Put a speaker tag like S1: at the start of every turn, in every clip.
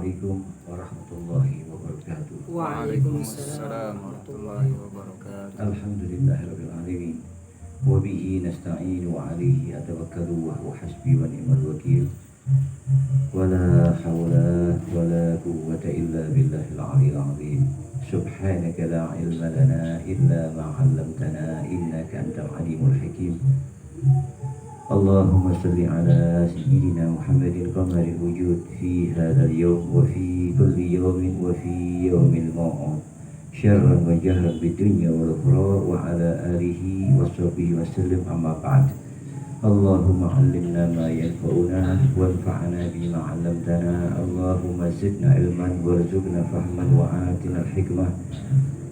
S1: Assalamualaikum warahmatullahi wabarakatuh.
S2: Waalaikumsalam warahmatullahi wabarakatuh.
S1: Alhamdulillahirabbil alamin. Wa bihi nasta'inu wa 'alaihi atawakkalu wa huwa hasbi wa ni'mal wakeel. Wa la haula wa la quwwata illa billahil 'aliyyil 'azim. Subhanaka la 'ilma lana illa ma 'allamtana innaka antal 'alimul hakim. Allahumma salli ala sayyidina Muhammadin qamaril wujud fi hadzal yawm wa fi kulli yawmin wa fi yawmil maw'ud syarran wa jahran bid dunya wal ukhra wa ala alihi wa sahbihi wa sallam amma ba'd. Allahumma 'allimna ma yanfa'una wanfa'na bima 'allamtana. Allahumma zidna ilman warzuqna fahman wa atina al-hikmah.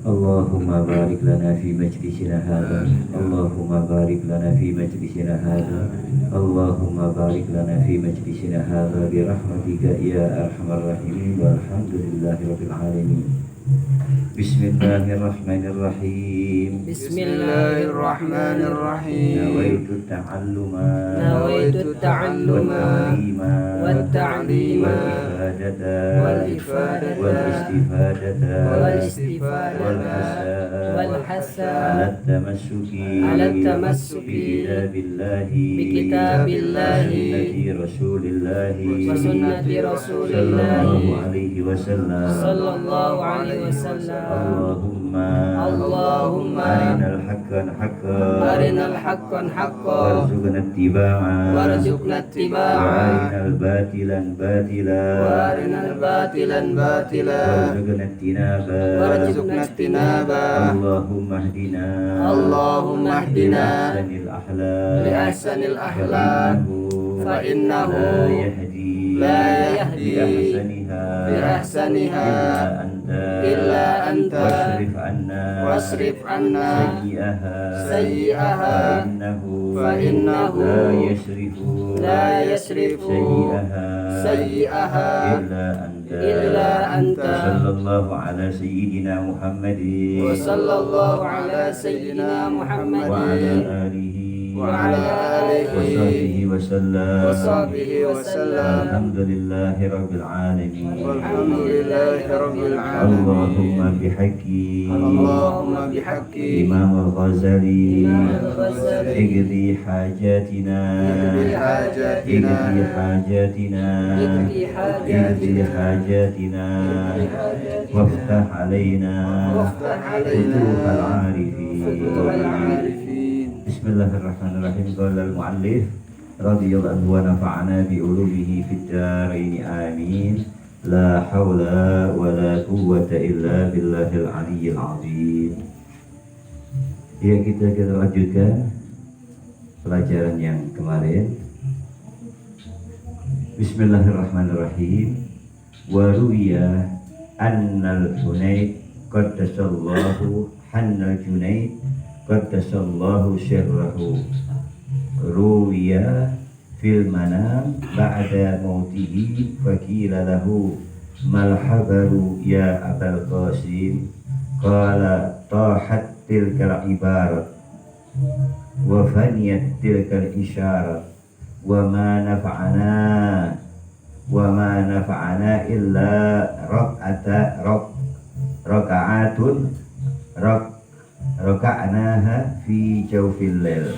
S1: Allahumma barik lana fi majlisina hadha. Allahumma barik lana fi majlisina hadha. Allahumma barik lana fi majlisina hadha bi rahmatika ya arhamar rahimin walhamdulillahi rabbil alamin. Bismillahirrahmanirrahim.
S2: Bismillahirrahmanirrahim.
S1: Nawaitu ta'alluma wat ta'lima wal ifadata wal istifadata wal hasa ala tamassuki bi kitabillahi wa sunnati rasulillahi sallallahu alaihi wasallam. Allahumma arinal haqqan haqqan warzuqna ittiba'a wa arinal batilan batila warzuqna ittinaba. Allahumma hdina li ahsanil akhlaq fa innahu la yahdi bi ahsaniha illa anta wasrif anna sayyi'aha fa innahu la yasrifu sayyi'aha illa anta. Sallallahu ala sayyidina Muhammadin wa sallallahu ala sayyidina Muhammadin wa ala alihi wa sahbihi wa sallam. Alhamdulillahi rabbil alamin. Allahumma bihaqqi Imam al-Ghazali igdi hajatina waftah alaina futuhal arifin. Bismillahirrahmanirrahim. Qala al-muallif radhiyallahu anhu wa nafa'ana bi ulumihi fid dharain amin. La haula wa la quwwata illa billahil 'aliyyil 'azim. Ya, kita lanjutkan pelajaran yang kemarin. Bismillahirrahmanirrahim. Wa ruwiya annal Junayd qaddasallahu hannal Junayd qaddasallahu sirrahu ruwiya fil manam ba'da mautihi faqila lahu mal habaru ya Abul Qasim qala tahat tilkal ibarat wa faniyat tilkal isyarat wa ma nafa'ana illa raka'anaha fi jawfil lail.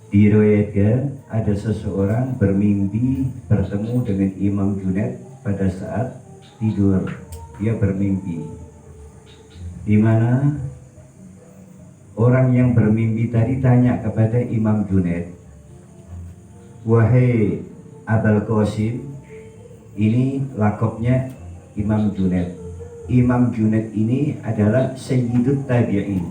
S1: Diriwayatkan ada seseorang bermimpi bertemu dengan Imam Junaid pada saat tidur. Dia bermimpi, di mana orang yang bermimpi tadi tanya kepada Imam Junaid, wahai Abul Qasim, ini lakopnya Imam Junaid. Imam Junaid ini adalah Sayyidut Tabi'in.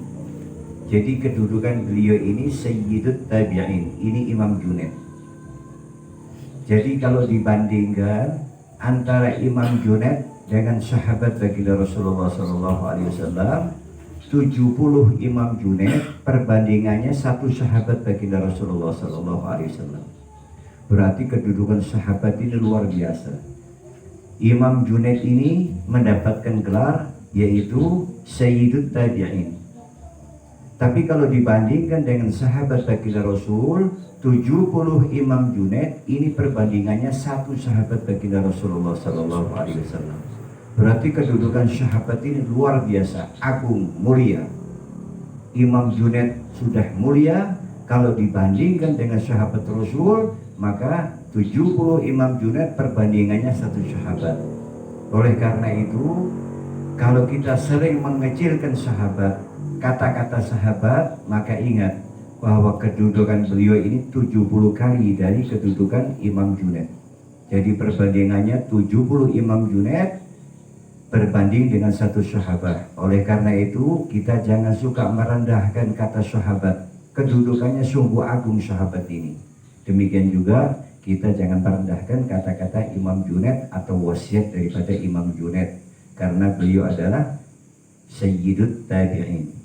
S1: Jadi kedudukan beliau ini Sayyidut Tabi'in. Ini Imam Junaid. Jadi kalau dibandingkan antara Imam Junaid dengan sahabat baginda Rasulullah SAW, 70 Imam Junaid perbandingannya satu sahabat baginda Rasulullah SAW. Berarti kedudukan sahabat ini luar biasa. Imam Junaid ini mendapatkan gelar yaitu Sayyidut Tabi'in. Tapi kalau dibandingkan dengan sahabat baginda Rasul, 70 Imam Junaid ini perbandingannya satu sahabat baginda Rasulullah Sallallahu Alaihi Wasallam. Berarti kedudukan sahabat ini luar biasa, agung, mulia. Imam Junaid sudah mulia, kalau dibandingkan dengan sahabat Rasul, maka 70 Imam Junaid perbandingannya satu sahabat. Oleh karena itu, kalau kita sering mengecilkan sahabat, kata-kata sahabat, maka ingat bahwa kedudukan beliau ini 70 kali dari kedudukan Imam Junaid. Jadi perbandingannya 70 Imam Junaid berbanding dengan satu sahabat. Oleh karena itu kita jangan suka merendahkan kata sahabat. Kedudukannya sungguh agung sahabat ini. Demikian juga kita jangan merendahkan kata-kata Imam Junaid atau wasiat daripada Imam Junaid, karena beliau adalah Sayyidut Tabi'in.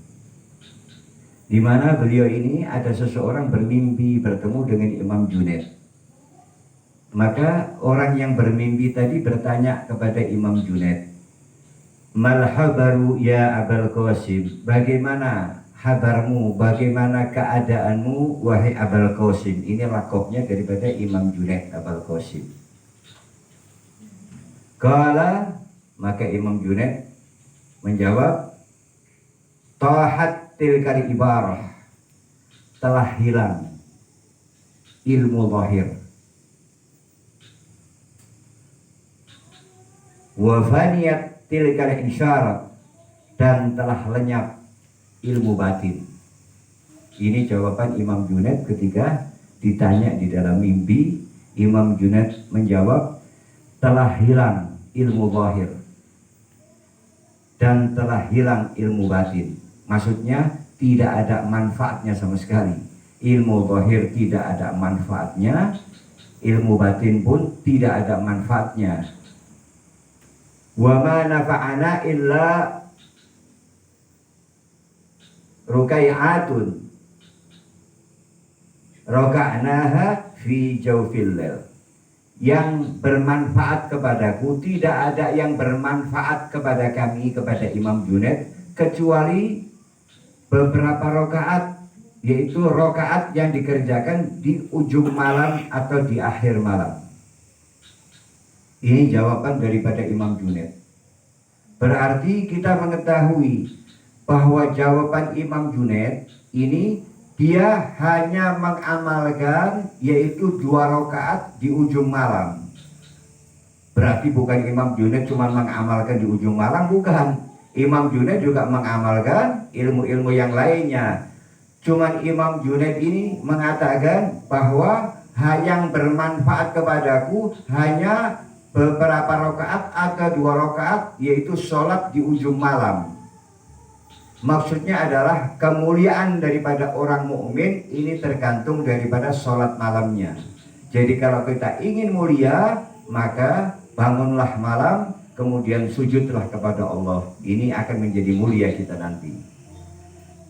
S1: Di mana beliau ini ada seseorang bermimpi bertemu dengan Imam Junaid. Maka orang yang bermimpi tadi bertanya kepada Imam Junaid, "Mal habaru ya Abul Qasim?" Bagaimana habarmu, bagaimana keadaanmu wahai Abul Qasim? Ini lakopnya daripada Imam Junaid, Abul Qasim. Kala, maka Imam Junaid menjawab, "Tahat tilkal ibarah." Telah hilang ilmu zahir. Wa faniyat tilkal isyarat, dan telah lenyap ilmu batin. Ini jawaban Imam Junaid ketika ditanya di dalam mimpi. Imam Junaid menjawab, telah hilang ilmu zahir dan telah hilang ilmu batin. Maksudnya tidak ada manfaatnya sama sekali. Ilmu zahir tidak ada manfaatnya, ilmu batin pun tidak ada manfaatnya. Wa ma nafa'ana illa rukai'atun roka'naha fi jawfil lail. Yang bermanfaat kepadaku, tidak ada yang bermanfaat kepada kami, kepada Imam Junaid, kecuali beberapa rokaat, yaitu rokaat yang dikerjakan di ujung malam atau di akhir malam. Ini jawaban daripada Imam Junaid. Berarti kita mengetahui bahwa jawaban Imam Junaid ini dia hanya mengamalkan yaitu 2 rakaat di ujung malam. Berarti bukan Imam Junaid cuma mengamalkan di ujung malam, bukan. Imam Junaid juga mengamalkan ilmu-ilmu yang lainnya. Cuman Imam Junaid ini mengatakan bahwa yang bermanfaat kepadaku hanya beberapa rakaat atau 2 rakaat, yaitu sholat di ujung malam. Maksudnya adalah kemuliaan daripada orang mukmin ini tergantung daripada sholat malamnya. Jadi kalau kita ingin mulia, maka bangunlah malam, kemudian sujudlah kepada Allah. Ini akan menjadi mulia kita nanti.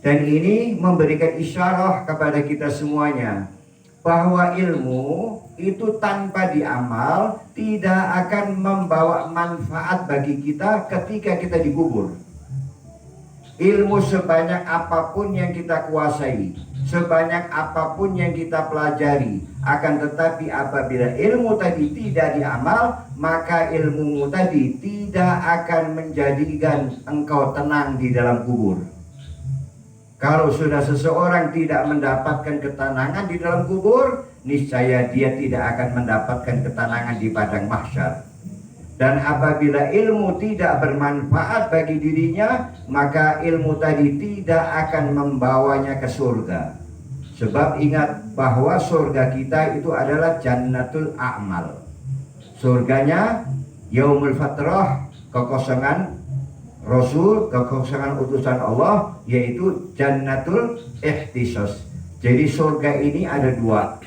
S1: Dan ini memberikan isyarat kepada kita semuanya bahwa ilmu itu tanpa diamal tidak akan membawa manfaat bagi kita ketika kita dikubur. Ilmu sebanyak apapun yang kita kuasai, sebanyak apapun yang kita pelajari, akan tetapi apabila ilmu tadi tidak diamal, maka ilmu tadi tidak akan menjadikan engkau tenang di dalam kubur. Kalau sudah seseorang tidak mendapatkan ketenangan di dalam kubur, niscaya dia tidak akan mendapatkan ketenangan di padang mahsyar. Dan apabila ilmu tidak bermanfaat bagi dirinya, maka ilmu tadi tidak akan membawanya ke surga. Sebab ingat bahwa surga kita itu adalah jannatul a'mal. Surganya yaumul fatrah, kekosongan Rasul, kekosongan utusan Allah, yaitu jannatul ihtisas. Jadi surga ini ada 2.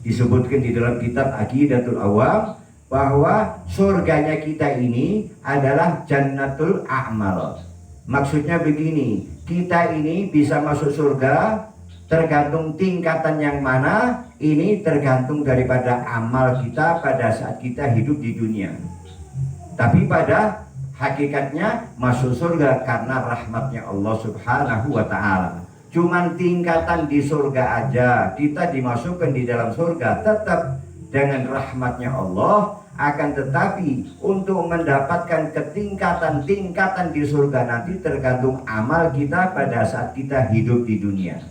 S1: Disebutkan di dalam kitab Aqidatul Awam bahwa surganya kita ini adalah jannatul a'mal. Maksudnya begini, kita ini bisa masuk surga tergantung tingkatan yang mana, ini tergantung daripada amal kita pada saat kita hidup di dunia. Tapi pada hakikatnya masuk surga karena rahmatnya Allah Subhanahu wa ta'ala. cuman tingkatan di surga aja, kita dimasukkan di dalam surga tetap dengan rahmatnya Allah. Akan tetapi untuk mendapatkan ketingkatan-tingkatan di surga nanti tergantung amal kita pada saat kita hidup di dunia.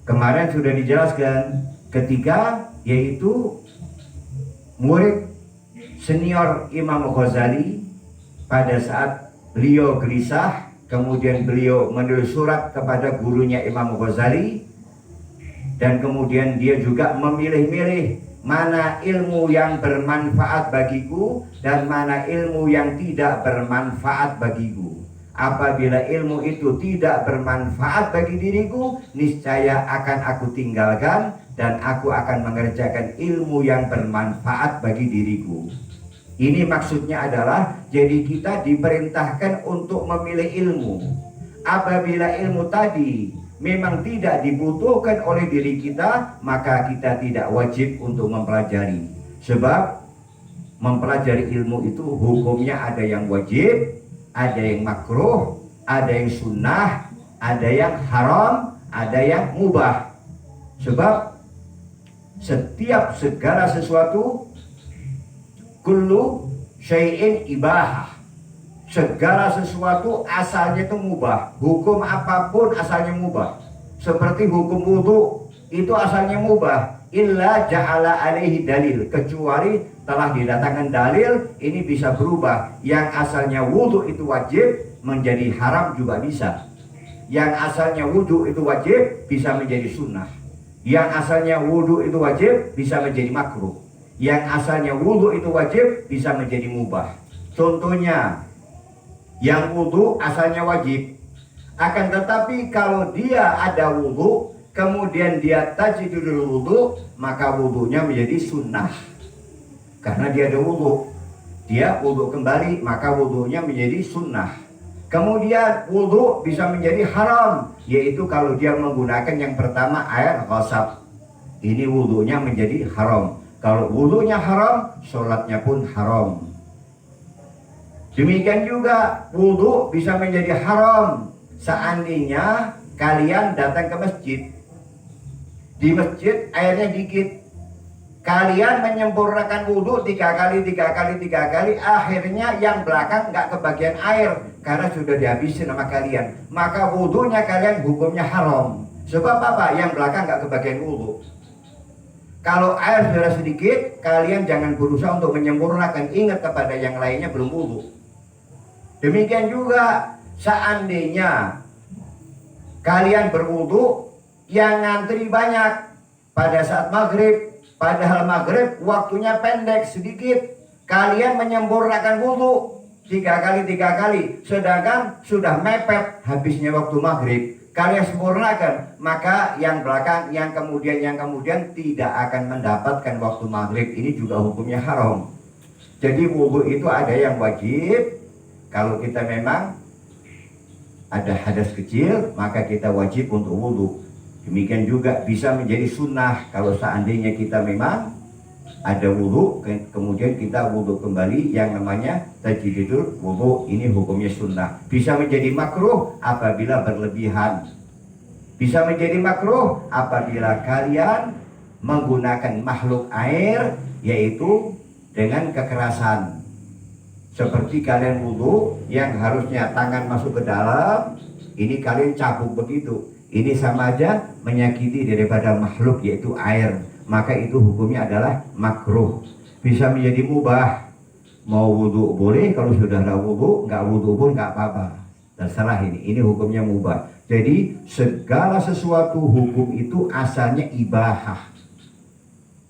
S1: Kemarin sudah dijelaskan ketiga, yaitu murid senior Imam Ghazali pada saat beliau gelisah, kemudian beliau menulis surat kepada gurunya Imam Ghazali, dan kemudian dia juga memilih-milih mana ilmu yang bermanfaat bagiku dan mana ilmu yang tidak bermanfaat bagiku. Apabila ilmu itu tidak bermanfaat bagi diriku, niscaya akan aku tinggalkan dan aku akan mengerjakan ilmu yang bermanfaat bagi diriku. Ini maksudnya adalah, jadi kita diperintahkan untuk memilih ilmu. Apabila ilmu tadi memang tidak dibutuhkan oleh diri kita, maka kita tidak wajib untuk mempelajari. Sebab mempelajari ilmu itu hukumnya ada yang wajib, ada yang makruh, ada yang sunnah, ada yang haram, ada yang mubah. Sebab setiap segala sesuatu, kullu syai'in ibahah, segala sesuatu asalnya itu mubah. Hukum apapun asalnya mubah. Seperti hukum wudu itu asalnya mubah, illa ja'ala alaihi dalil, kecuali telah didatangkan dalil. Ini bisa berubah. Yang asalnya wudu itu wajib menjadi haram juga bisa. Yang asalnya wudu itu wajib bisa menjadi sunnah. Yang asalnya wudu itu wajib bisa menjadi makruh. Yang asalnya wudu itu wajib bisa menjadi mubah. Contohnya, yang wudu asalnya wajib, akan tetapi kalau dia ada wudu, kemudian dia tajdidul wudu, maka wudunya menjadi sunnah. Karena dia ada wudu, dia wudu kembali, maka wudunya menjadi sunnah. Kemudian wudu bisa menjadi haram, yaitu kalau dia menggunakan yang pertama air ghasab. Ini wudunya menjadi haram. Kalau wudunya haram, sholatnya pun haram. Demikian juga wudu bisa menjadi haram seandainya kalian datang ke masjid. Di masjid airnya dikit, kalian menyempurnakan wudu 3 kali, akhirnya yang belakang nggak kebagian air karena sudah dihabisin sama kalian. Maka wudunya kalian hukumnya haram. Sebab apa? Yang belakang nggak kebagian wudu. Kalau air sudah sedikit, kalian jangan berusaha untuk menyempurnakan. Ingat kepada yang lainnya belum wudu. Demikian juga seandainya kalian berwudu, yang ngantri banyak pada saat maghrib, padahal maghrib waktunya pendek sedikit, kalian menyempurnakan wudu 3 kali, sedangkan sudah mepet habisnya waktu maghrib, kalian sempurnakan, maka yang belakang, yang kemudian tidak akan mendapatkan waktu maghrib. Ini juga hukumnya haram. Jadi wudu itu ada yang wajib. Kalau kita memang ada hadas kecil, maka kita wajib untuk wudu. Demikian juga bisa menjadi sunnah kalau seandainya kita memang ada wudu, kemudian kita wudu kembali, yang namanya tajdidul wudu. Ini hukumnya sunnah. Bisa menjadi makruh apabila berlebihan. Bisa menjadi makruh apabila kalian menggunakan makhluk air, yaitu dengan kekerasan. Seperti kalian wudu yang harusnya tangan masuk ke dalam, ini kalian cabuk begitu. Ini sama aja menyakiti daripada makhluk, yaitu air. Maka itu hukumnya adalah makruh. Bisa menjadi mubah. Mau wudu boleh, kalau sudah ada wudu, nggak wudu pun nggak apa-apa. Terserah ini hukumnya mubah. Jadi segala sesuatu hukum itu asalnya ibahah.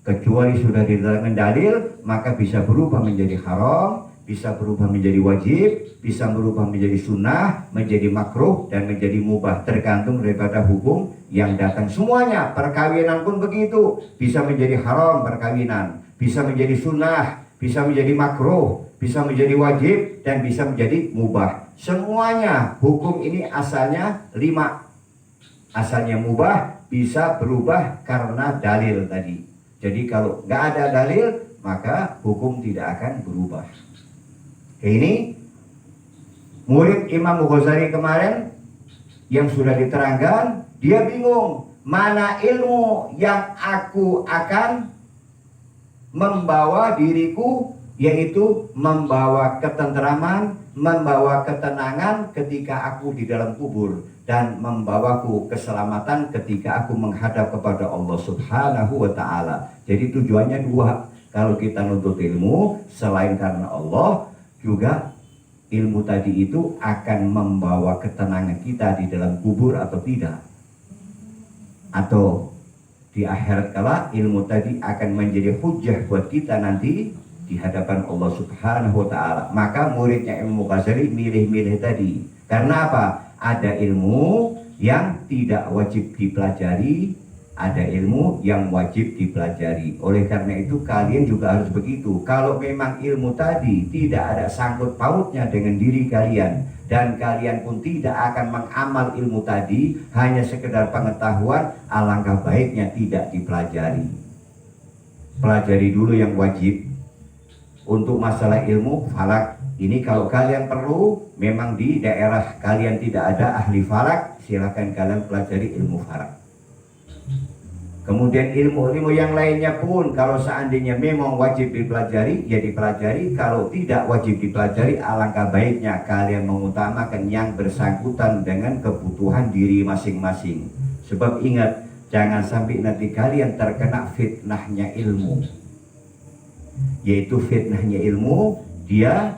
S1: Kecuali sudah didatangkan dalil, maka bisa berubah menjadi haram, bisa berubah menjadi wajib, bisa berubah menjadi sunnah, menjadi makruh, dan menjadi mubah. Tergantung daripada hukum yang datang. Semuanya, perkawinan pun begitu. Bisa menjadi haram perkawinan, bisa menjadi sunnah, bisa menjadi makruh, bisa menjadi wajib, dan bisa menjadi mubah. Semuanya hukum ini asalnya 5. Asalnya mubah, bisa berubah karena dalil tadi. Jadi kalau nggak ada dalil, maka hukum tidak akan berubah. Ini murid Imam Ghazali kemarin
S3: yang sudah diterangkan, dia bingung mana ilmu yang aku akan membawa diriku, yaitu membawa ketenteraman, membawa ketenangan ketika aku di dalam kubur, dan membawaku keselamatan ketika aku menghadap kepada Allah Subhanahu wa ta'ala. Jadi tujuannya dua. Kalau kita nuntut ilmu selain karena Allah, juga ilmu tadi itu akan membawa ketenangan kita di dalam kubur atau tidak. Atau di akhirat kala ilmu tadi akan menjadi hujjah buat kita nanti di hadapan Allah Subhanahu wa ta'ala. Maka muridnya Imam Ghazali milih-milih tadi. Karena apa? Ada ilmu yang tidak wajib dipelajari, ada ilmu yang wajib dipelajari. Oleh karena itu kalian juga harus begitu. Kalau memang ilmu tadi tidak ada sangkut pautnya dengan diri kalian, dan kalian pun tidak akan mengamal ilmu tadi, hanya sekedar pengetahuan, alangkah baiknya tidak dipelajari. Pelajari dulu yang wajib. Untuk masalah ilmu falak, ini kalau kalian perlu, memang di daerah kalian tidak ada ahli falak, silakan kalian pelajari ilmu falak. Kemudian ilmu-ilmu yang lainnya pun kalau seandainya memang wajib dipelajari, ya dipelajari. Kalau tidak wajib dipelajari, alangkah baiknya kalian mengutamakan yang bersangkutan dengan kebutuhan diri masing-masing. Sebab ingat, jangan sampai nanti kalian terkena fitnahnya ilmu. Yaitu fitnahnya ilmu, dia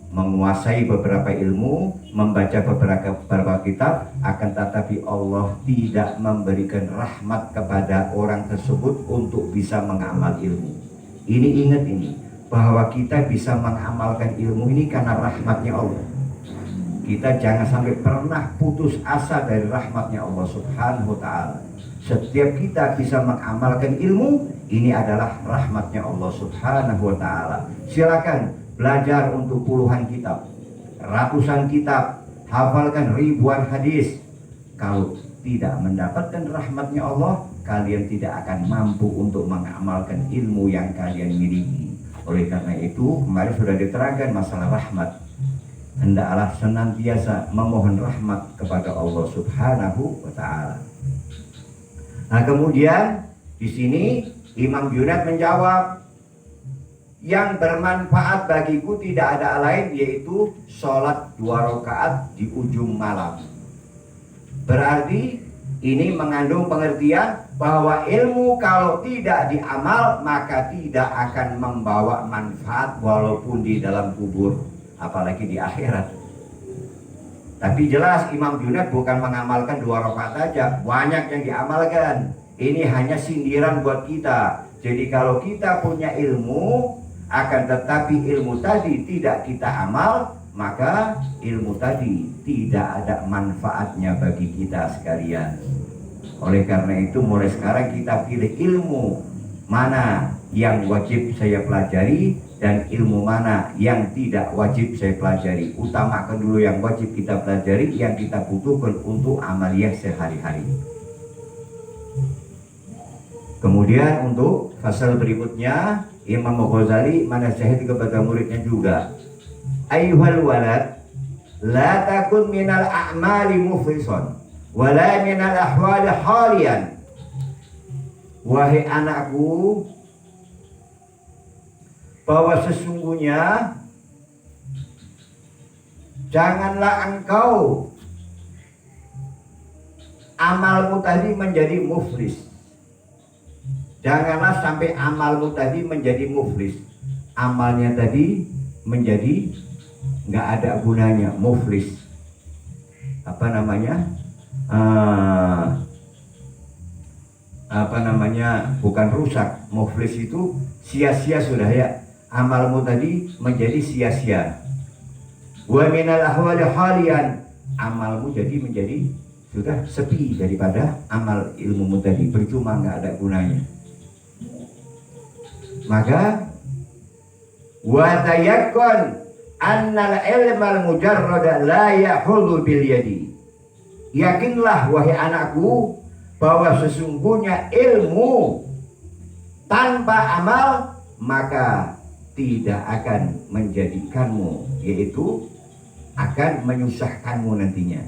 S3: menguasai beberapa ilmu, membaca beberapa kitab, akan tetapi Allah tidak memberikan rahmat kepada orang tersebut untuk bisa mengamal ilmu. Ini ingat ini, bahwa kita bisa mengamalkan ilmu ini karena rahmatnya Allah. Kita jangan sampai pernah putus asa dari rahmatnya Allah Subhanahu wa ta'ala. Setiap kita bisa mengamalkan ilmu, ini adalah rahmatnya Allah Subhanahu wa ta'ala. Silakan belajar untuk puluhan kitab, ratusan kitab, hafalkan ribuan hadis. Kalau tidak mendapatkan rahmatnya Allah, kalian tidak akan mampu untuk mengamalkan ilmu yang kalian miliki. Oleh karena itu, kemarin sudah diterangkan masalah rahmat. Hendaklah senantiasa memohon rahmat kepada Allah Subhanahu wa ta'ala. Nah, kemudian di sini Imam Junaid menjawab, yang bermanfaat bagiku tidak ada lain yaitu sholat 2 rakaat di ujung malam. Berarti ini mengandung pengertian bahwa ilmu kalau tidak diamal maka tidak akan membawa manfaat walaupun di dalam kubur, apalagi di akhirat. Tapi jelas Imam Junaid bukan mengamalkan 2 rakaat saja, banyak yang diamalkan. Ini hanya sindiran buat kita. Jadi kalau kita punya ilmu, akan tetapi ilmu tadi tidak kita amal, maka ilmu tadi tidak ada manfaatnya bagi kita sekalian. Oleh karena itu mulai sekarang kita pilih ilmu mana yang wajib saya pelajari dan ilmu mana yang tidak wajib saya pelajari. Utamakan dulu yang wajib kita pelajari, yang kita butuhkan untuk amaliyah sehari-hari. Kemudian untuk fasal berikutnya, Imam Ghazali menasihat kepada muridnya juga, ayyuhal walad, la takun minal a'mali muflisan wala minal ahwali halian. Wahai anakku, bahwa sesungguhnya janganlah engkau amalmu tadi menjadi muflis. Janganlah sampai amalmu tadi menjadi muflis. Amalnya tadi menjadi nggak ada gunanya, muflis. Apa namanya? Bukan rusak. Muflis itu sia-sia sudah ya. Amalmu tadi menjadi sia-sia. Wa minal ahwali halian, amalmu jadi menjadi sudah sepi daripada amal ilmumu tadi, percuma, nggak ada gunanya. Maka wa tayakkun annal ilmal mujarrada la yahulu bil yadi. Yakinlah wahai anakku bahwa sesungguhnya ilmu tanpa amal maka tidak akan menjadikanmu, yaitu akan menyusahkanmu nantinya.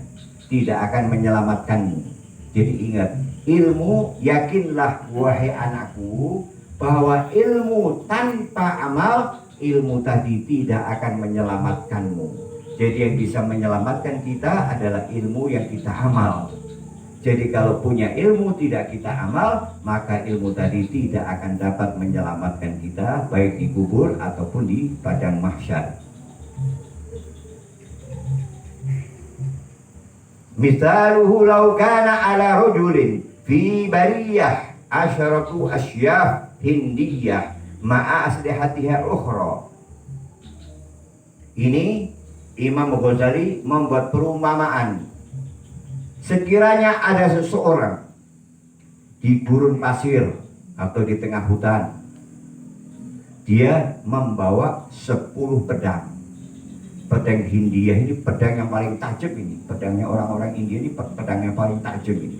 S3: tidak akan menyelamatkanmu. Jadi ingat, ilmu, yakinlah wahai anakku, bahwa ilmu tanpa amal, ilmu tadi tidak akan menyelamatkanmu. Jadi yang bisa menyelamatkan kita adalah ilmu yang kita amal. Jadi kalau punya ilmu tidak kita amal, maka ilmu tadi tidak akan dapat menyelamatkan kita, baik di kubur ataupun di padang mahsyar. Misaluhu law kana ala rajulin fi bariyah asharatu asyaf hindiyah ma'a aslihatiha ukhra. Ini Imam Ghazali membuat perumpamaan. Sekiranya ada seseorang di gurun pasir atau di tengah hutan, dia membawa 10 pedang. Pedang Hindia ini pedang yang paling tajam ini. Pedangnya orang-orang India ini pedang yang paling tajam ini.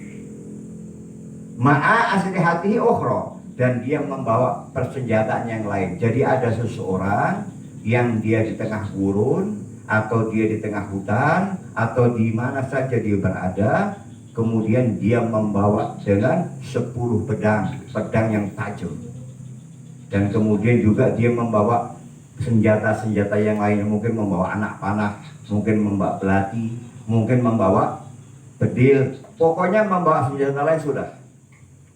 S3: Ma'a aslihatihi ukhra, dan dia membawa persenjataan yang lain. Jadi ada seseorang yang dia di tengah gurun, atau dia di tengah hutan, atau di mana saja dia berada, kemudian dia membawa dengan 10 pedang yang tajam. Dan kemudian juga dia membawa senjata-senjata yang lain, mungkin membawa anak panah, mungkin membawa belati, mungkin membawa bedil, pokoknya membawa senjata lain sudah.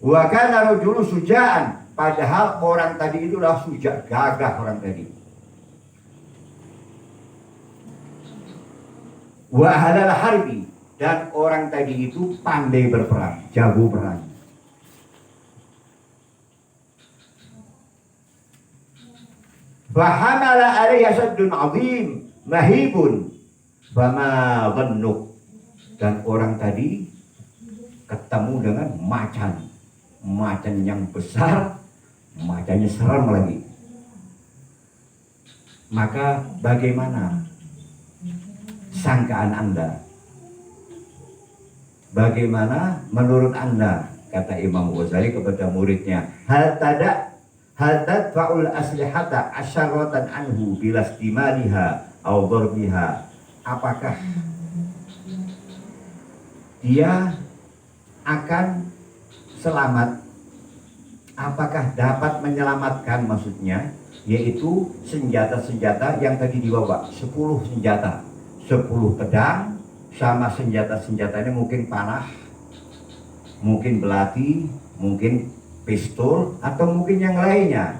S3: Wa kana rajulu sujaan, padahal orang tadi itulah suja, gagah orang tadi. Wa halal harbi, dan orang tadi itu pandai berperang, jago perang. Fahamala alaihi saddun azim mahibun fama dhannuk, dan orang tadi ketemu dengan macan yang besar, macannya seram lagi. Maka bagaimana sangkaan Anda? Bagaimana menurut Anda? Kata Imam Ghazali kepada muridnya, hal tadfa'ul aslihata asyaratan anhu bilastimaliha au darbiha. Apakah dia akan selamat? Apakah dapat menyelamatkan, maksudnya yaitu senjata-senjata yang tadi dibawa, 10 senjata, 10 pedang, sama senjata-senjatanya mungkin panah, mungkin belati, mungkin pistol, atau mungkin yang lainnya.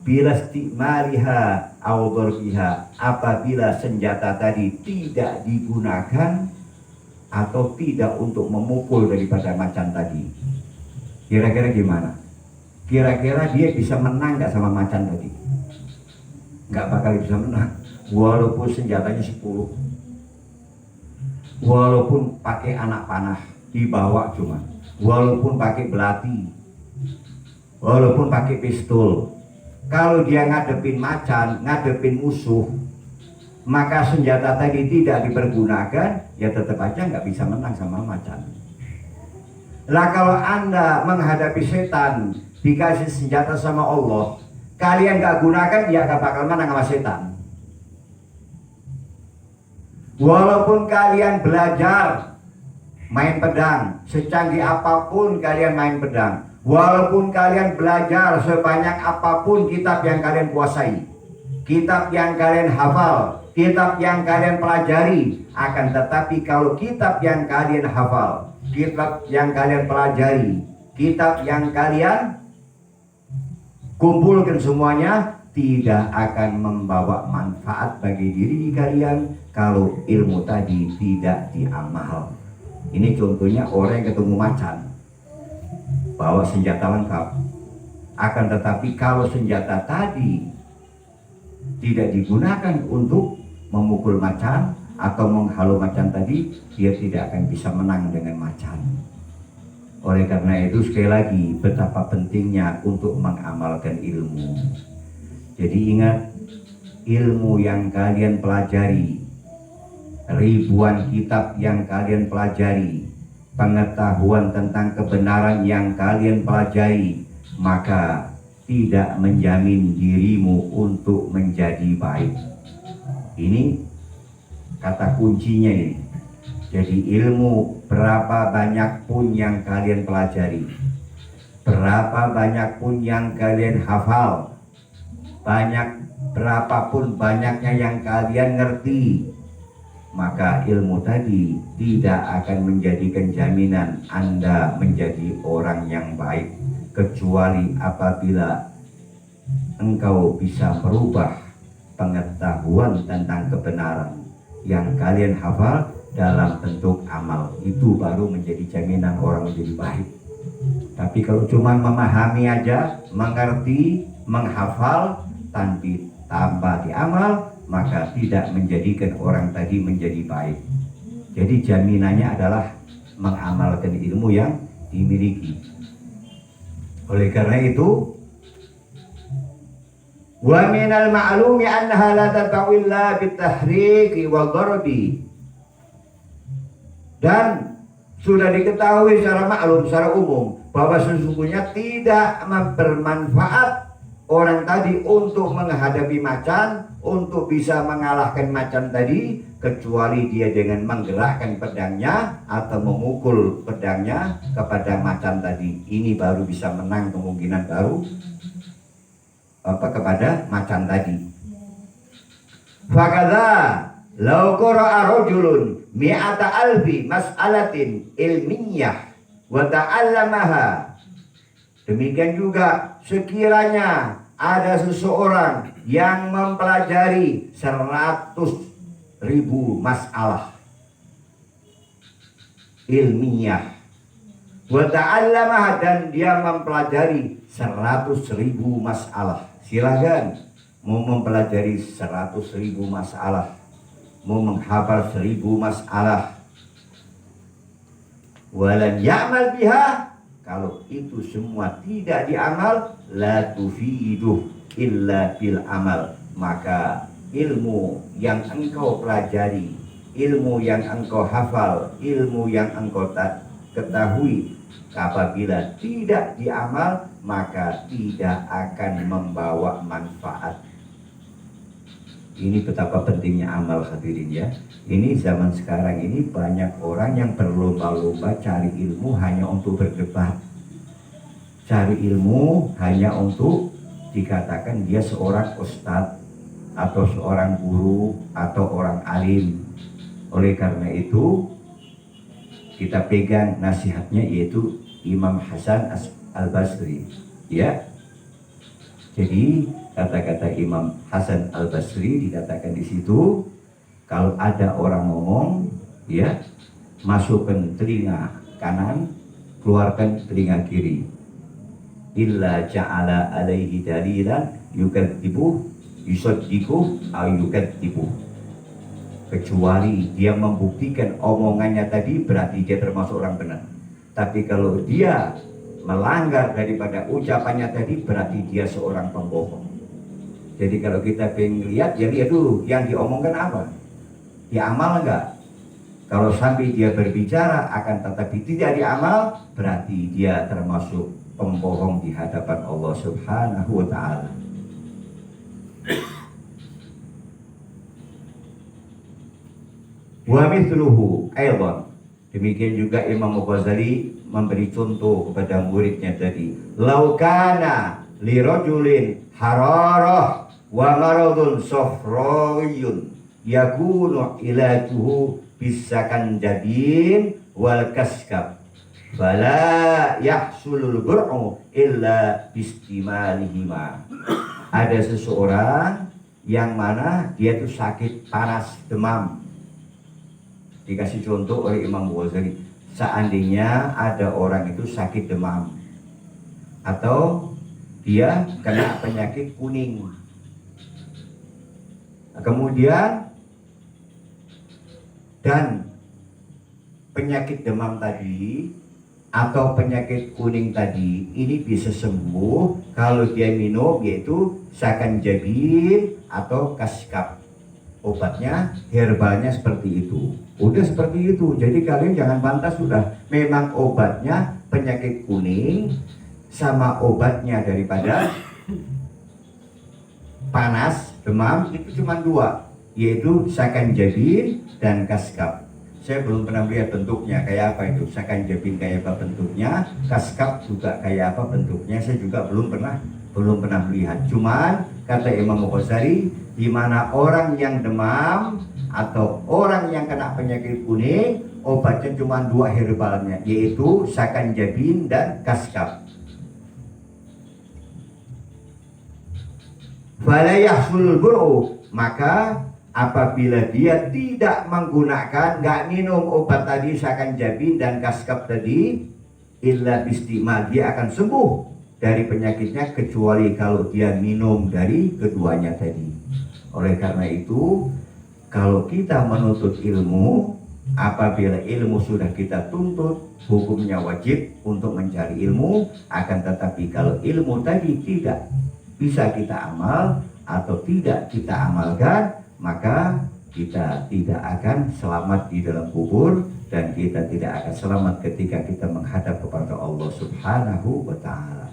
S3: Bila istimaliha au darbiha, apabila senjata tadi tidak digunakan atau tidak untuk memukul daripada macan tadi, kira-kira gimana? Kira-kira dia bisa menang gak sama macan tadi? Gak bakal bisa menang, walaupun senjatanya 10, walaupun pakai anak panah dibawa cuma, walaupun pakai belati, walaupun pakai pistol. Kalau dia ngadepin macan, ngadepin musuh, maka senjata tadi tidak dipergunakan, ya tetap aja nggak bisa menang sama macan. Lah kalau Anda menghadapi setan, dikasih senjata sama Allah, kalian nggak gunakan, ya nggak bakal menang sama setan. Walaupun kalian belajar main pedang, secanggih apapun kalian main pedang, walaupun kalian belajar sebanyak apapun kitab yang kalian kuasai, kitab yang kalian hafal, kitab yang kalian pelajari, akan tetapi kalau kitab yang kalian hafal, kitab yang kalian pelajari, kitab yang kalian kumpulkan semuanya, tidak akan membawa manfaat bagi diri kalian kalau ilmu tadi tidak diamal. Ini contohnya orang yang ketemu macan, bawa senjata lengkap, akan tetapi kalau senjata tadi tidak digunakan untuk memukul macan atau menghalau macan tadi, dia tidak akan bisa menang dengan macan. Oleh karena itu sekali lagi, betapa pentingnya untuk mengamalkan ilmu. Jadi ingat, ilmu yang kalian pelajari, ribuan kitab yang kalian pelajari, pengetahuan tentang kebenaran yang kalian pelajari, maka tidak menjamin dirimu untuk menjadi baik. Ini kata kuncinya ini. Jadi ilmu berapa banyak pun yang kalian pelajari, berapa banyak pun yang kalian hafal, berapapun banyaknya yang kalian ngerti, maka ilmu tadi tidak akan menjadikan jaminan Anda menjadi orang yang baik, kecuali apabila engkau bisa merubah pengetahuan tentang kebenaran yang kalian hafal dalam bentuk amal. Itu baru menjadi jaminan orang menjadi baik. Tapi kalau cuma memahami aja, mengerti, menghafal tanpa diamal, maka tidak menjadikan orang tadi menjadi baik. Jadi jaminannya adalah mengamalkan ilmu yang dimiliki. Oleh karena itu, wa minal ma'lumi annaha la tata'u illa bitahriqi wal darbi. Dan sudah diketahui secara maklum, secara umum, bahwa sesungguhnya tidak bermanfaat orang tadi untuk menghadapi macan, untuk bisa mengalahkan macan tadi, kecuali dia dengan menggerakkan pedangnya atau memukul pedangnya kepada macan tadi. Ini baru bisa menang, kemungkinan baru kepada macan tadi. Fakadha law qara'a rajulun mi'ata alfi mas'alatin ilmiyah wa ta'allamaha. Demikian juga sekiranya ada seseorang yang mempelajari 100.000 masalah ilmiah wa ta'allamaha, dan dia mempelajari 100.000 masalah. Silakan mau mempelajari 100.000 masalah, mau menghafal 1.000 masalah, walan ya'mal biha, kalau itu semua tidak diamal, la tufiduh illa bil amal, maka ilmu yang engkau pelajari, ilmu yang engkau hafal, ilmu yang engkau ketahui, apabila tidak diamal, maka tidak akan membawa manfaat. Ini betapa pentingnya amal, hadirin ya. Ini zaman sekarang ini banyak orang yang berlomba-lomba cari ilmu hanya untuk berdebat, cari ilmu hanya untuk dikatakan dia seorang ustadz atau seorang guru atau orang alim. Oleh karena itu kita pegang nasihatnya, yaitu Imam Hasan Al-Basri, ya. Jadi kata-kata Imam Hasan Al-Basri dikatakan di situ, kalau ada orang ngomong, ya, masukkan telinga kanan, keluarkan telinga kiri. Illa ja'ala alaihi dalilan yukadzibuh yusaddiquh au yukadzibuh. Kecuali dia membuktikan omongannya tadi, berarti dia termasuk orang benar. Tapi kalau dia melanggar daripada ucapannya tadi, berarti dia seorang pembohong. Jadi kalau kita pengen lihat, ya lihat dulu yang diomongkan apa, diamal enggak. Kalau sampai dia berbicara akan tetapi tidak diamal, berarti dia termasuk pembohong di hadapan Allah Subhanahu wa ta'ala. Wa mithluhu aidan, demikian juga Imam Ghazali memberi contoh kepada muridnya tadi, laukana li rajulin hararah wa maradun safrayun yakunu ilajuhu bisakan jadin wal kaskab fala yahsulul bur'u illa bistimalihima. Ada seseorang yang mana dia itu sakit panas, demam. Dikasih contoh oleh Imam Ghazali, seandainya ada orang itu sakit demam atau dia kena penyakit kuning, kemudian dan penyakit demam tadi atau penyakit kuning tadi ini bisa sembuh kalau dia minum yaitu sakanjabin atau kaskab. Obatnya, herbalnya seperti itu. Udah seperti itu. Jadi kalian jangan bantah, sudah. Memang obatnya penyakit kuning sama obatnya daripada panas, demam itu cuma dua, yaitu sakanjabin dan kaskab. saya belum pernah melihat bentuknya kayak apa itu. Sakan jabin kayak apa bentuknya, kaskap juga kayak apa bentuknya, saya juga belum pernah melihat. Cuman kata Imam Ghazali, di mana orang yang demam atau orang yang kena penyakit kuning, obatnya cuma 2 herbalnya, yaitu sakan jabin dan kaskap. Fala yahsul bur'u, maka apabila dia tidak menggunakan, nggak minum obat tadi sakan jabin dan kaskap tadi, illa bistimal, dia akan sembuh dari penyakitnya kecuali kalau dia minum dari keduanya tadi. Oleh karena itu, kalau kita menuntut ilmu, apabila ilmu sudah kita tuntut, hukumnya wajib untuk mencari ilmu. Akan tetapi kalau ilmu tadi tidak bisa kita amal atau tidak kita amalkan, maka kita tidak akan selamat di dalam kubur dan kita tidak akan selamat ketika kita menghadap kepada Allah Subhanahu wa ta'ala.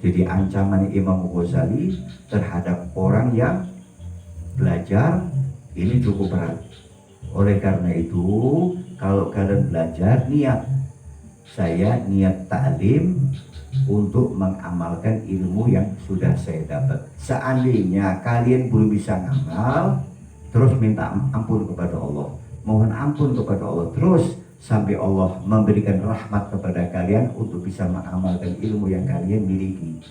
S3: Jadi ancaman Imam Ghazali terhadap orang yang belajar ini cukup berat. Oleh karena itu, kalau kalian belajar, saya niat ta'lim untuk mengamalkan ilmu yang sudah saya dapat. Seandainya kalian belum bisa ngamal, terus minta ampun kepada Allah, mohon ampun kepada Allah terus sampai Allah memberikan rahmat kepada kalian untuk bisa mengamalkan ilmu yang kalian miliki.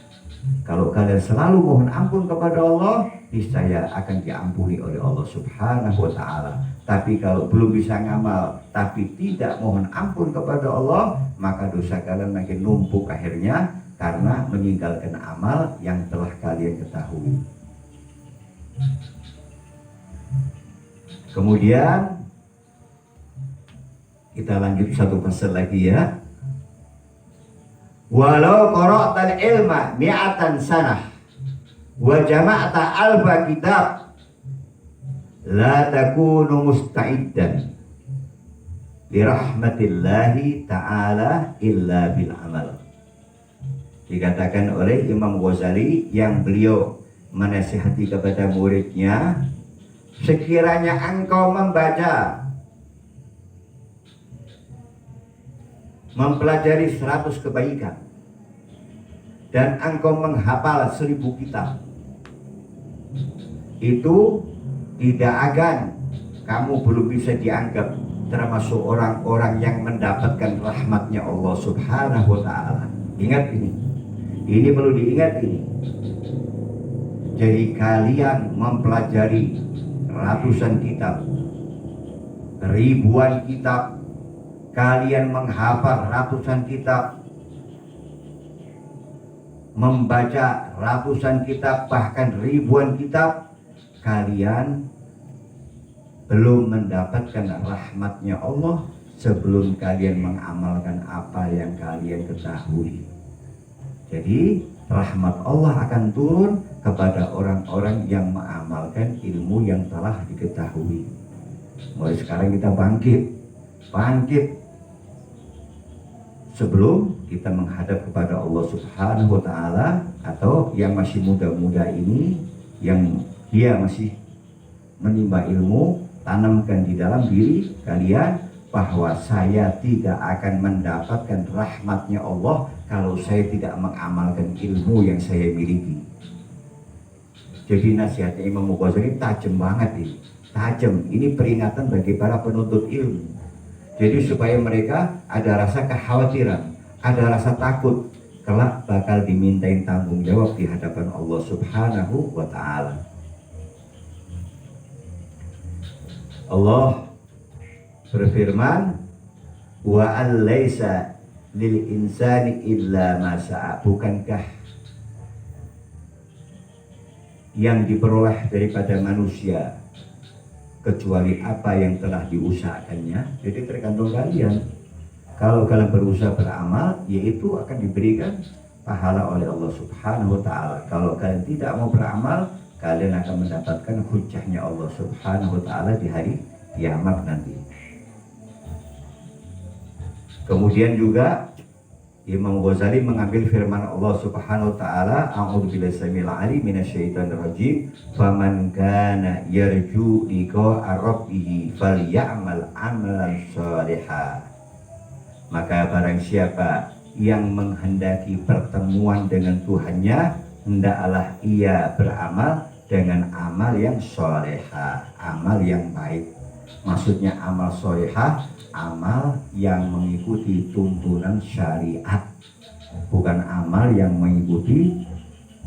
S3: Kalau kalian selalu mohon ampun kepada Allah, niscaya akan diampuni oleh Allah Subhanahu wa ta'ala. Tapi kalau belum bisa ngamal tapi tidak mohon ampun kepada Allah, maka dosa kalian makin numpuk akhirnya karena meninggalkan amal yang telah kalian ketahui. Kemudian kita lanjut satu pasal lagi ya. Walau qara'tal ilma mi'atan sanah wa jama'ta alfa kitab la takunu musta'iddan li rahmatillahi ta'ala illa bil amal. Dikatakan oleh Imam Ghazali yang beliau menasihati kepada muridnya, sekiranya engkau mempelajari 100 kebaikan dan engkau menghafal 1000 kitab, itu tidak akan kamu belum bisa dianggap termasuk orang-orang yang mendapatkan rahmatnya Allah Subhanahu wa ta'ala. Ingat ini perlu diingat ini. Jadi kalian mempelajari ratusan kitab, ribuan kitab, kalian menghafal ratusan kitab, membaca ratusan kitab, bahkan ribuan kitab, kalian belum mendapatkan rahmatnya Allah sebelum kalian mengamalkan apa yang kalian ketahui. Jadi rahmat Allah akan turun kepada orang-orang yang mengamalkan ilmu yang telah diketahui. Mulai sekarang kita bangkit sebelum kita menghadap kepada Allah Subhanahu wa ta'ala. Atau yang masih muda-muda ini, yang dia masih menimba ilmu, tanamkan di dalam diri kalian bahwa saya tidak akan mendapatkan rahmatnya Allah kalau saya tidak mengamalkan ilmu yang saya miliki. Jadi nasihatnya Imam Ghazali tajam banget ini. Tajam, ini peringatan bagi para penuntut ilmu. Jadi supaya mereka ada rasa kekhawatiran, ada rasa takut kelak bakal dimintain tanggung jawab di hadapan Allah Subhanahu wa ta'ala. Allah berfirman, wa al-laisa lil insani illa ma sa'a. Bukankah yang diperoleh daripada manusia kecuali apa yang telah diusahakannya? Jadi tergantung kalian. Kalau kalian berusaha beramal, yaitu akan diberikan pahala oleh Allah Subhanahu wa ta'ala. Kalau kalian tidak mau beramal, kalian akan mendapatkan hujahnya Allah Subhanahu wa ta'ala di hari kiamat nanti. Kemudian juga Imam Ghazali mengambil firman Allah Subhanahu wa taala, a'udzubillahi samil alim minasyaitonir rajim, faman kana yarju liqa'a rabbih falyamal amalan shalihan. Maka barang siapa yang menghendaki pertemuan dengan Tuhannya, hendaklah ia beramal dengan amal yang sholehah, amal yang baik. Maksudnya amal sholehah, amal yang mengikuti tuntunan syariat, bukan amal yang mengikuti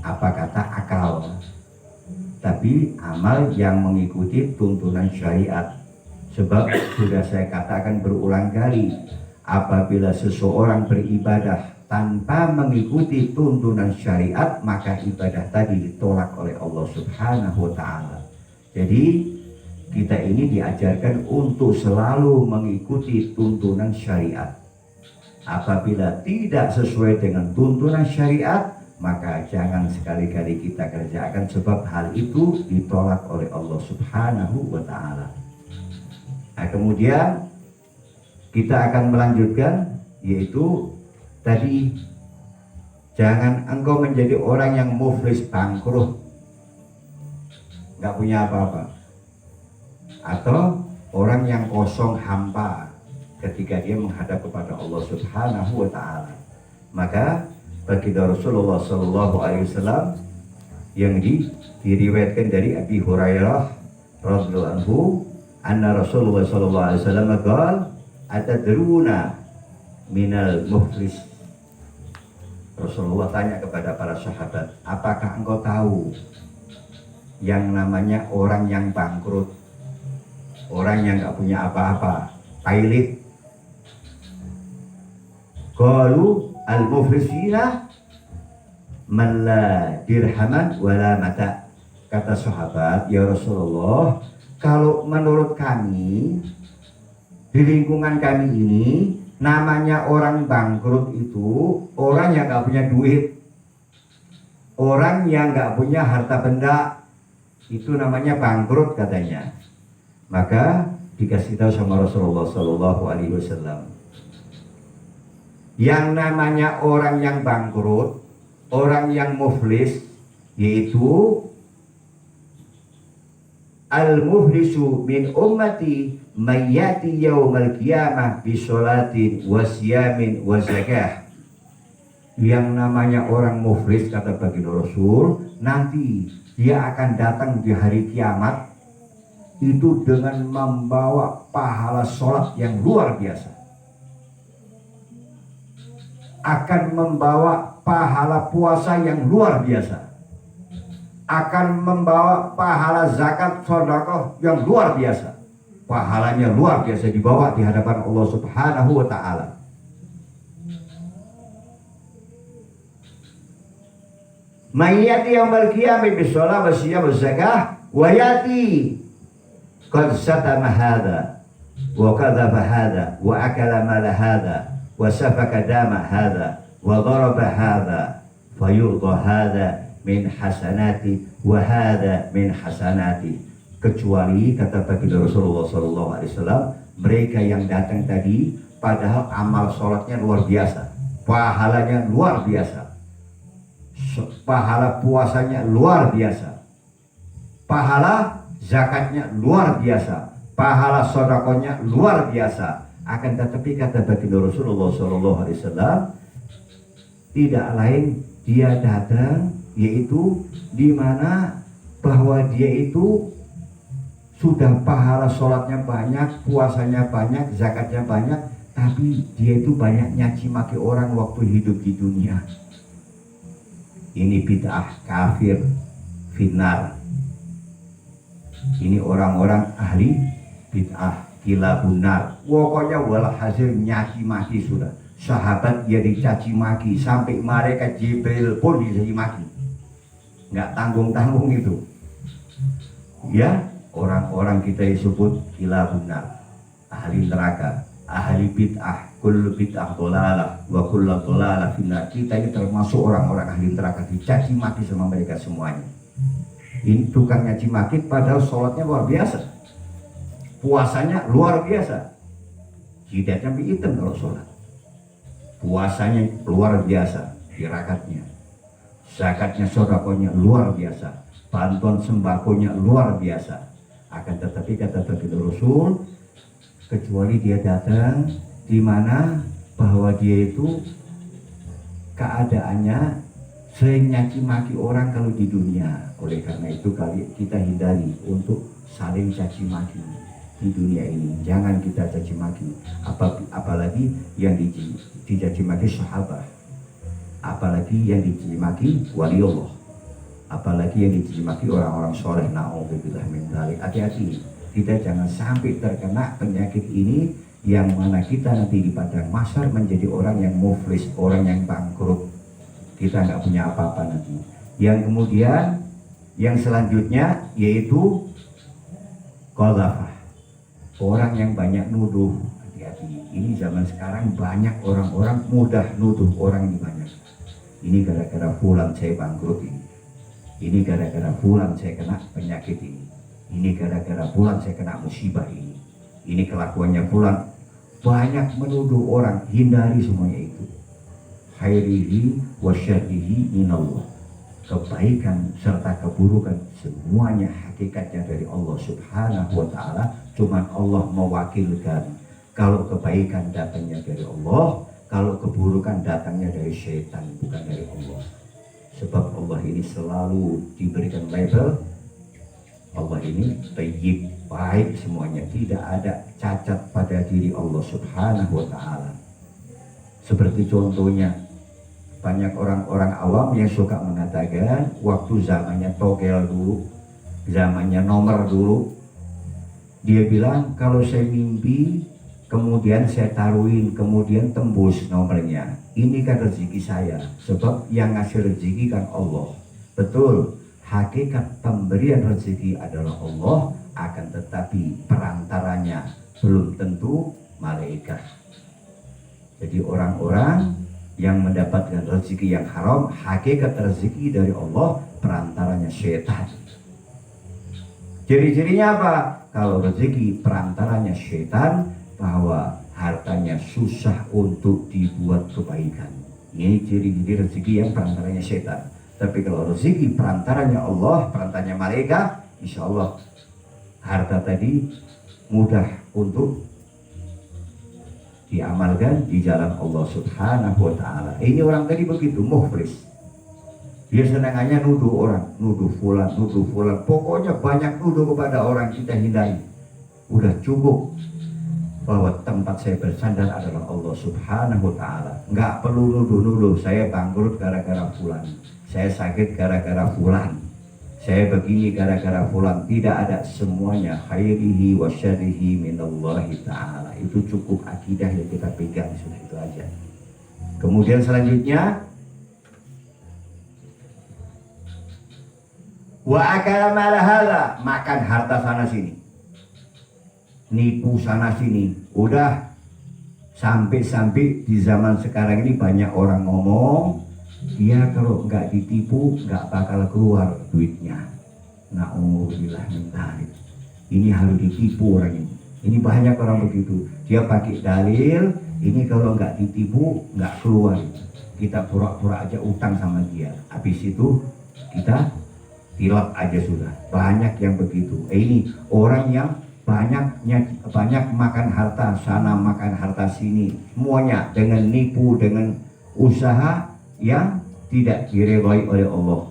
S3: apa kata akal, tapi amal yang mengikuti tuntunan syariat. Sebab sudah saya katakan berulang kali, apabila seseorang beribadah tanpa mengikuti tuntunan syariat, maka ibadah tadi ditolak oleh Allah Subhanahu wa taala. Jadi kita ini diajarkan untuk selalu mengikuti tuntunan syariat. Apabila tidak sesuai dengan tuntunan syariat, maka jangan sekali-kali kita kerjakan, sebab hal itu ditolak oleh Allah Subhanahu wa ta'ala. Nah, kemudian kita akan melanjutkan, yaitu tadi, jangan engkau menjadi orang yang muflis, bangkrut, nggak punya apa-apa, atau orang yang kosong, hampa ketika dia menghadap kepada Allah Subhanahu wa ta'ala. Maka baginda Rasulullah sallallahu alaihi wasallam yang diriwayatkan dari Abi Hurairah radhiyallahu anhu, anna Rasulullah sallallahu alaihi wasallam qala atadruna minal muflis. Rasulullah tanya kepada para sahabat, apakah engkau tahu yang namanya orang yang bangkrut, orang yang nggak punya apa-apa, pailit? Qalu al-muflisina man la dirhaman wala mata. Kata sahabat, ya Rasulullah, kalau menurut kami di lingkungan kami ini, namanya orang bangkrut itu orang yang nggak punya duit, orang yang nggak punya harta benda, itu namanya bangkrut katanya. Maka dikasih tahu sama Rasulullah Sallallahu Alaihi Wasallam, yang namanya orang yang bangkrut, orang yang muflis, yaitu al-muflisu min ummati mayyati yaumal qiyamah bisolatin wasyamin wazakah. Yang namanya orang muflis, kata baginda Rasul, nanti dia akan datang di hari kiamat itu dengan membawa pahala sholat yang luar biasa, akan membawa pahala puasa yang luar biasa, akan membawa pahala zakat sedekah yang luar biasa. Pahalanya luar biasa dibawa di hadapan Allah Subhanahu wa ta'ala. Mayyati yaumal qiyamah bisolah wa siyam wa zakah wa yati qad satama hadha wa kadhaba hadha wa akala mala hadha wa safaka dama hadha wa daraba hadha fayu'ta hadha min hasanati wa hadha min hasanati. Kecuali, kata baginda Rasulullah SAW, mereka yang datang tadi padahal amal sholatnya luar biasa, pahalanya luar biasa, pahala puasanya luar biasa, pahala zakatnya luar biasa, pahala sedekahnya luar biasa. Akan tetapi, kata baginda Rasulullah SAW, tidak lain dia datang, yaitu di mana bahwa dia itu sudah pahala sholatnya banyak, puasanya banyak, zakatnya banyak, tapi dia itu banyak nyaci maki orang waktu hidup di dunia. Ini bid'ah, kafir, finnar. Ini orang-orang ahli bid'ah, gila benar. Pokoknya walhasil nyaci maki sudah. Sahabat dia dicaci maki, sampai mereka Jibril pun dicaci maki. Nggak tanggung-tanggung itu. Ya, orang-orang kita disebut gila benar, ahli neraka, ahli bid'ah, kullu bid'ah dhalalah wa kullu dhalalah finnar. Kita ini termasuk orang-orang ahli neraka, dicaci maki sama mereka semuanya. Ini tukang nyaci maki padahal sholatnya luar biasa, puasanya luar biasa, jidatnya sampai hitam kalau sholat. puasanya luar biasa, tirakatnya, zakatnya, sedekahnya luar biasa, bantuan sembakonya luar biasa. Akan tetapi kata baginda Rasul, kecuali dia datang di mana bahwa dia itu keadaannya sering nyaci maki orang kalau di dunia. Oleh karena itu kita hindari untuk saling caci maki di dunia ini. Jangan kita caci maki, apalagi yang dicaci maki sahabat, apalagi yang dicaci maki wali Allah, apalagi yang dicaci maki orang-orang soleh. Na'udzubillah min dzalik. Hati-hati, kita jangan sampai terkena penyakit ini, yang mana kita nanti di padang mahsyar menjadi orang yang muflis, orang yang bangkrut. Kita nggak punya apa-apa nanti. Yang kemudian yang selanjutnya yaitu qadzafah, orang yang banyak nuduh. Hati-hati, ini zaman sekarang banyak orang-orang mudah nuduh orang ini banyak. Ini gara-gara fulan saya bangkrut ini gara-gara fulan saya kena penyakit ini gara-gara fulan saya kena musibah ini kelakuannya fulan. Banyak menuduh orang, hindari semuanya itu. Khairihi wa syarrihi minallah, kebaikan serta keburukan semuanya hakikatnya dari Allah Subhanahu wa ta'ala. Cuman Allah mewakilkan. Kalau kebaikan datangnya dari Allah, kalau keburukan datangnya dari syaitan, bukan dari Allah. Sebab Allah ini selalu diberikan label, Allah ini tayyib, baik semuanya, tidak ada cacat pada diri Allah Subhanahu wa ta'ala. Seperti contohnya, banyak orang-orang awam yang suka mengatakan waktu zamannya togel dulu, zamannya nomor dulu, dia bilang kalau saya mimpi kemudian saya taruhin, kemudian tembus nomornya, ini kan rezeki saya, sebab yang ngasih rezeki kan Allah. Betul, hakikat pemberian rezeki adalah Allah, akan tetapi perantaranya belum tentu malaikat. Jadi orang-orang yang mendapatkan rezeki yang haram, hakikat rezeki dari Allah, perantaranya syaitan. Ciri-cirinya apa? Kalau rezeki perantaranya syaitan, bahwa hartanya susah untuk dibuat kebaikan. Ini ciri-ciri rezeki yang perantaranya syaitan. Tapi kalau rezeki perantaranya Allah, perantaranya malaikat, insya Allah harta tadi mudah untuk diamalkan di jalan Allah Subhanahu wa ta'ala. Ini orang tadi begitu, muflis. Dia senangannya nuduh orang, nuduh fulan. Pokoknya banyak nuduh kepada orang, kita hindari. Udah cukup bahwa tempat saya bersandar adalah Allah Subhanahu wa ta'ala. Nggak perlu nuduh-nuduh, saya bangkrut gara-gara fulan, saya sakit gara-gara fulan, saya begini gara-gara fulan. Tidak ada, semuanya khairihi wa syarrihi minallahi ta'ala. Itu cukup akidah yang kita pegang, sudah itu aja. Kemudian selanjutnya, wa akala malahala, makan harta sana sini, nipu sana sini. Udah sampai di zaman sekarang ini banyak orang ngomong, dia kalau nggak ditipu nggak bakal keluar duitnya. Na'udzubillah min dzalik. Ini harus ditipu orang ini. Ini banyak orang begitu. Dia pakai dalil, ini kalau nggak ditipu nggak keluar. Kita pura-pura aja utang sama dia. Habis itu kita tilap aja sudah. Banyak yang begitu. Ini orang yang banyak makan harta sana, makan harta sini, semuanya dengan nipu, dengan usaha yang tidak diridhai oleh Allah.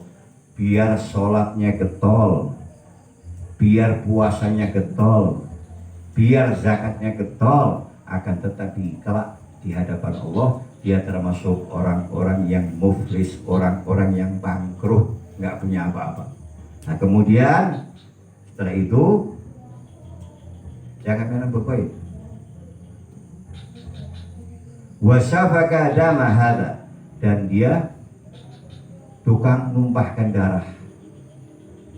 S3: Biar sholatnya getol, biar puasanya getol, biar zakatnya getol, akan tetapi kelak di hadapan Allah dia termasuk orang-orang yang muflis, orang-orang yang bangkrut, nggak punya apa-apa. Nah kemudian setelah itu jangan main berkait. Wasafaka dama hadza, dan dia tukang numpahkan darah.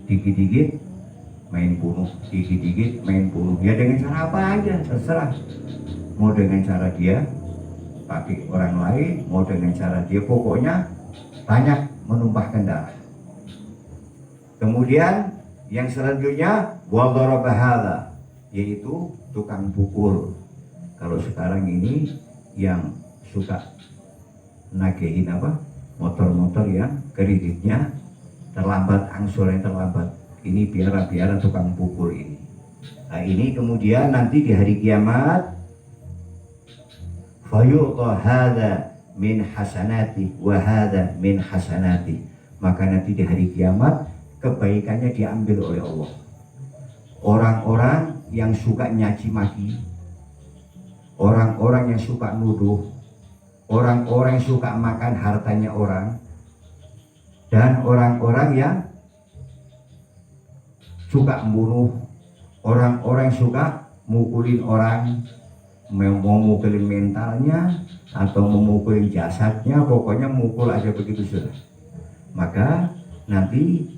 S3: Dikit-dikit main bunuh, dikit-dikit main bunuh. Ya dengan cara apa aja terserah. Mau dengan cara dia pakai orang lain, mau dengan cara dia, pokoknya banyak menumpahkan darah. Kemudian yang selanjutnya wadharaba hadza, yaitu tukang pukul. Kalau sekarang ini yang suka nagehin apa? Motor-motor yang kreditnya terlambat, angsurannya terlambat. Ini biara-biara tukang pukul ini. Nah ini kemudian nanti di hari kiamat fayuqa hadza min hasanati wa hadza min hasanati. Maka nanti di hari kiamat kebaikannya diambil oleh Allah. Orang-orang yang suka nyaci maki, orang-orang yang suka nuduh, orang-orang yang suka makan hartanya orang, dan orang-orang yang suka membunuh, orang-orang yang suka mukulin orang, mau mukulin mentalnya atau memukulin jasadnya, pokoknya mukul aja begitu sudah. Maka nanti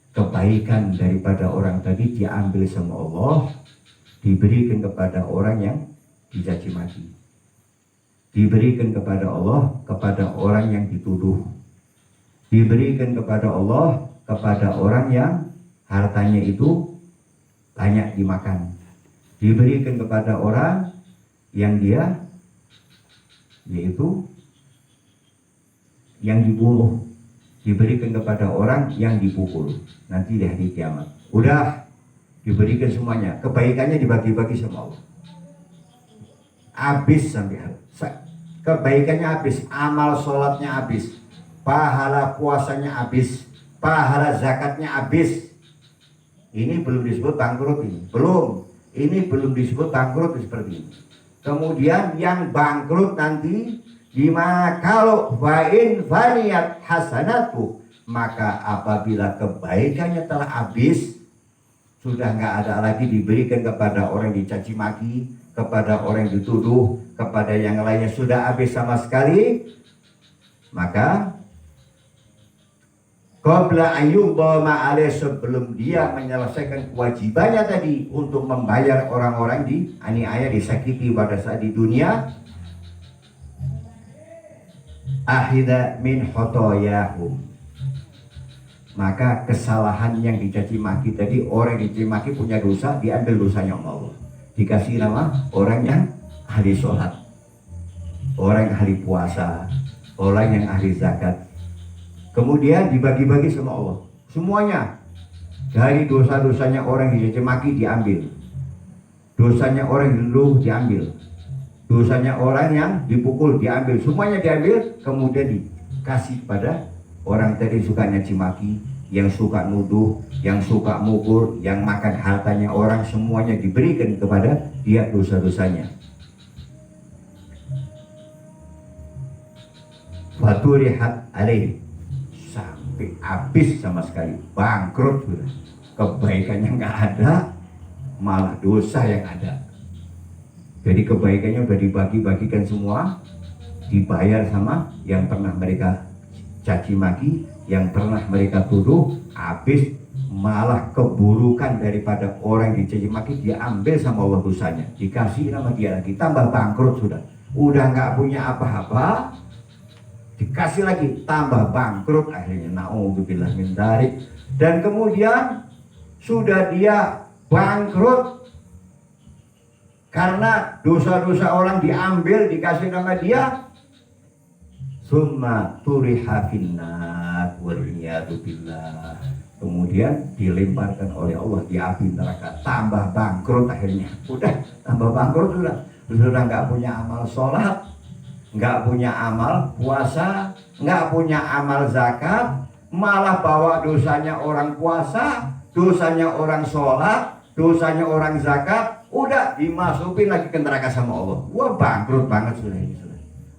S3: kebaikan daripada orang tadi diambil sama Allah, diberikan kepada orang yang dicaci maki, diberikan kepada Allah kepada orang yang dituduh, diberikan kepada Allah kepada orang yang hartanya itu banyak dimakan, diberikan kepada orang yang dia yaitu yang dibunuh, diberikan kepada orang yang dipukul nanti di hari kiamat. Udah diberikan semuanya, kebaikannya dibagi-bagi sama Allah, habis sampai habis. Kebaikannya habis, amal sholatnya habis, pahala puasanya habis, pahala zakatnya habis. Ini belum disebut bangkrut, ini belum, ini belum disebut bangkrut seperti ini. Kemudian yang bangkrut nanti gimana? Kalau fa'in faniyat hasanatu, maka apabila kebaikannya telah habis, sudah nggak ada lagi diberikan kepada orang yang dicaci maki, kepada orang yang dituduh, kepada yang lainnya, sudah habis sama sekali. Maka qabla ayyubama alaih, sebelum dia menyelesaikan kewajibannya tadi untuk membayar orang-orang di aniaya, disakiti pada saat di dunia, ahida min khotoyahum, maka kesalahan yang dicaci maki tadi, orang yang dicaci maki punya dosa, diambil dosanya Allah, dikasih nama orang yang ahli sholat, orang yang ahli puasa, orang yang ahli zakat. Kemudian dibagi-bagi sama Allah semuanya. Dari dosa-dosanya orang yang dicaci maki diambil, dosanya orang yang dituduh diambil, dosanya orang yang dipukul diambil, semuanya diambil. Kemudian dikasih pada orang tadi suka nyaci maki, yang suka nuduh, yang suka mukul, yang makan hartanya orang, semuanya diberikan kepada dia dosa-dosanya. Faturihat alaih, sampai habis sama sekali, bangkrut sudah. Kebaikannya nggak ada, malah dosa yang ada. Jadi kebaikannya udah dibagi-bagikan semua, dibayar sama yang pernah mereka caci maki, yang pernah mereka tuduh, habis. Malah keburukan daripada orang yang dicaci maki diambil sama Allah dosanya, dikasih nama dia lagi, tambah bangkrut sudah. Udah nggak punya apa-apa, dikasih lagi, tambah bangkrut akhirnya. Na'udzubillah min dzalik. Dan kemudian sudah dia bangkrut karena dosa-dosa orang diambil, dikasih nama dia, summa turiha finnar waliyadu billah, kemudian dilemparkan oleh Allah di api neraka, tambah bangkrut akhirnya. Udah tambah bangkrut sudah nggak punya amal sholat, nggak punya amal puasa, nggak punya amal zakat, malah bawa dosanya orang puasa, dosanya orang sholat, dosanya orang zakat, udah dimasukin lagi ke neraka sama Allah. Wah, bangkrut banget sudah ini.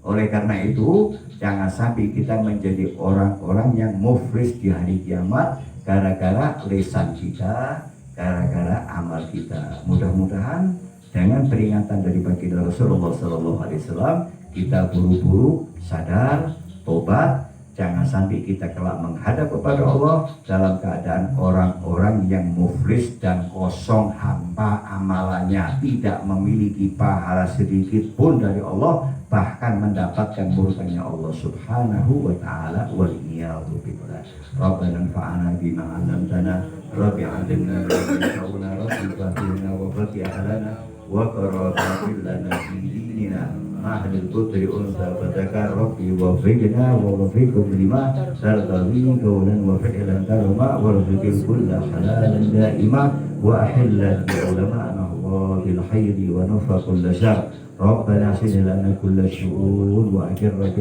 S3: Oleh karena itu, jangan sampai kita menjadi orang-orang yang muflis di hari kiamat gara-gara lisan kita, gara-gara amal kita. Mudah-mudahan dengan peringatan dari baginda Rasulullah SAW, kita buru-buru sadar, tobat, jangan sampai kita kelak menghadap kepada Allah dalam keadaan orang-orang yang muflis dan kosong hampa amalannya, tidak memiliki pahala sedikit pun dari Allah, bahkan mendapatkan murkanya Allah Subhanahu wa ta'ala. Waliyadu billah. Rabbana anfa'na bima 'allamtana, Rabbi 'allimna ma yanfa'una, Rabbi fahimna wa fatiha lana wa qarrabna lana fi dinina.
S1: محل القدر أنثى فذكر ربي وفقنا ووفقكم لما ترتضي قولا وفعلا كرما وارزق الكل حلالا دائما وأحل بعلماءنا الله بالخير ونفى كل شر ربنا سد لنا كل الشؤون وأجر جرمك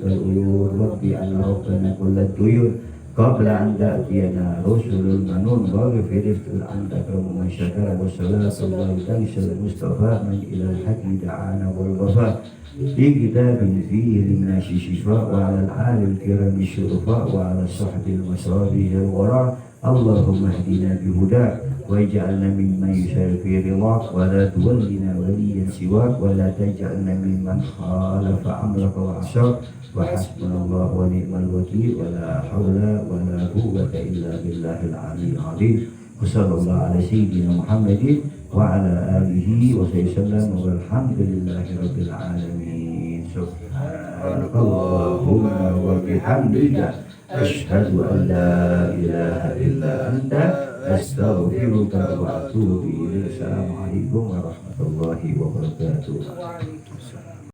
S1: العيون واقضي عنا ربنا كل الديون قبل أن تأتينا رسل المنون واغفر أنت كرم من شكر والصلاة الله تنسى المصطفى من إلى الحق دعانا والوفاء في كتاب فيه للناس شفاء وعلى الآل الكرام الشرفاء وعلى الصحب المصابيح الغراء اللهم اهدنا بهداك واجعلنا ممن يسير في رضاك ولا تولنا وليا سواك ولا تجعلنا ممن خالف أمرك وعصاك وحسبنا الله ونعم الوكيل ولا حول ولا قوة إلا بالله العلي العظيم وصلى الله على سيدنا محمد وعلى آله وسلم والحمد لله رب العالمين سبحانك اللهم وبحمدك أشهد أن لا إله إلا أنت أستغفرك وأتوب إليك السلام عليكم ورحمة الله وبركاته.